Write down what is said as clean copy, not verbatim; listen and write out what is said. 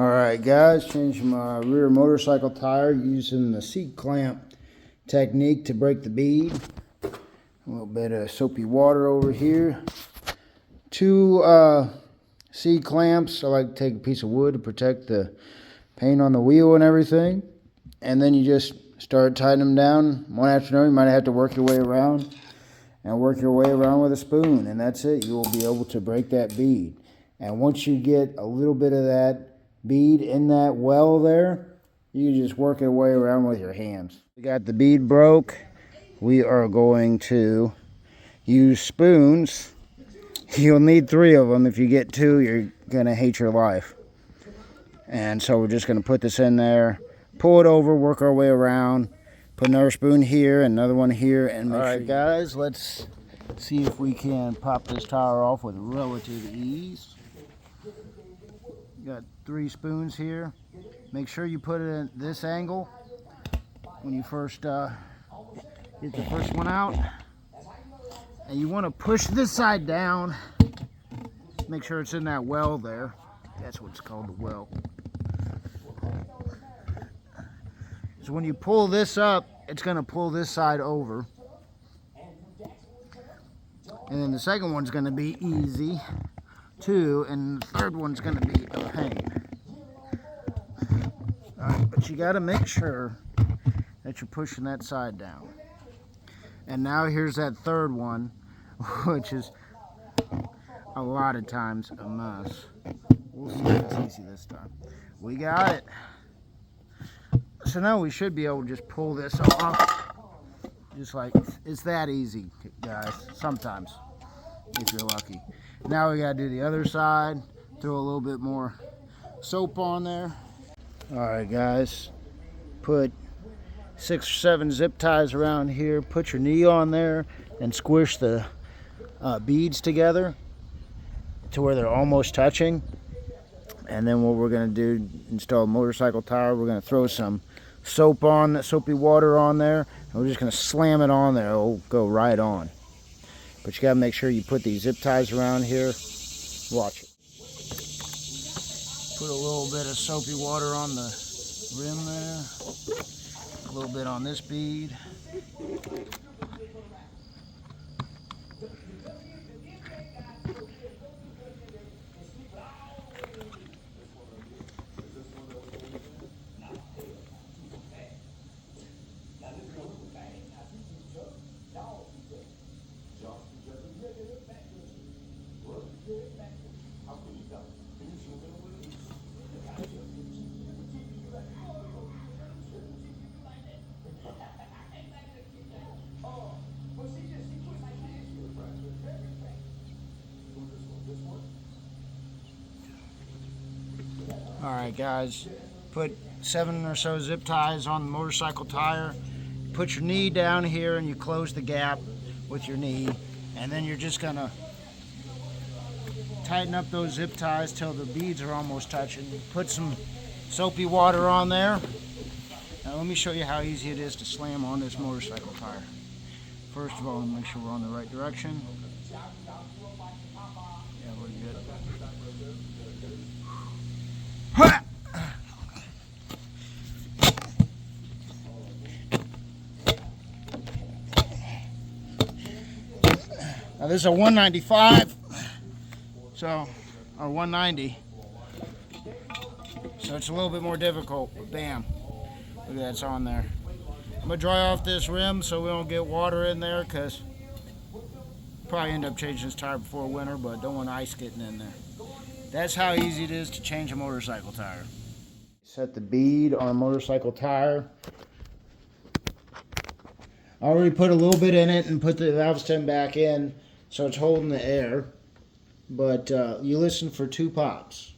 Alright guys, changed my rear motorcycle tire using the C-clamp technique to break the bead. A little bit of soapy water over here. Two C-clamps. I like to take a piece of wood to protect the paint on the wheel and everything. And then you just start tightening them down one after another. You might have to work your way around and work your way around with a spoon. And that's it. You will be able to break that bead. And once you get a little bit of that bead in that well there, you can just work your way around with your hands. We got the bead broke. We are going to use spoons. You'll need 3 of them. If you get 2, you're gonna hate your life. And so we're just gonna put this in there, pull it over, work our way around, put another spoon here, another one here, and make Alright guys, let's see if we can pop this tire off with relative ease. Got 3 spoons here. Make sure you put it in this angle when you first get the first one out. And you want to push this side down. Make sure it's in that well there. That's what it's called, the well. So when you pull this up, it's going to pull this side over. And then the second one's going to be easy too, and the third one's going to be a pain. Alright, but you got to make sure that you're pushing that side down. And now here's that third one, which is a lot of times a mess. We'll see if it's easy this time. We got it. So now we should be able to just pull this off. Just like, it's that easy, guys, sometimes, if you're lucky. Now we gotta do the other side, throw a little bit more soap on there. Alright guys, put 6 or 7 zip ties around here, put your knee on there, and squish the beads together to where they're almost touching. And then what we're gonna do, install a motorcycle tire, we're gonna throw some soap on, soapy water on there, and we're just gonna slam it on there. It'll go right on. But you gotta make sure you put these zip ties around here. Watch it. Put a little bit of soapy water on the rim there. A little bit on this bead. Alright guys, put 7 or so zip ties on the motorcycle tire. Put your knee down here and you close the gap with your knee. And then you're just gonna tighten up those zip ties till the beads are almost touching. Put some soapy water on there. Now let me show you how easy it is to slam on this motorcycle tire. First of all, make sure we're on the right direction. Yeah, we're good. Now this is a 195, so, or 190, so it's a little bit more difficult, but bam, look at that, it's on there. I'm going to dry off this rim so we don't get water in there, because probably end up changing this tire before winter, but don't want ice getting in there. That's how easy it is to change a motorcycle tire. Set the bead on a motorcycle tire. I already put a little bit in it and put the valve stem back in, so it's holding the air. But you listen for 2 pops.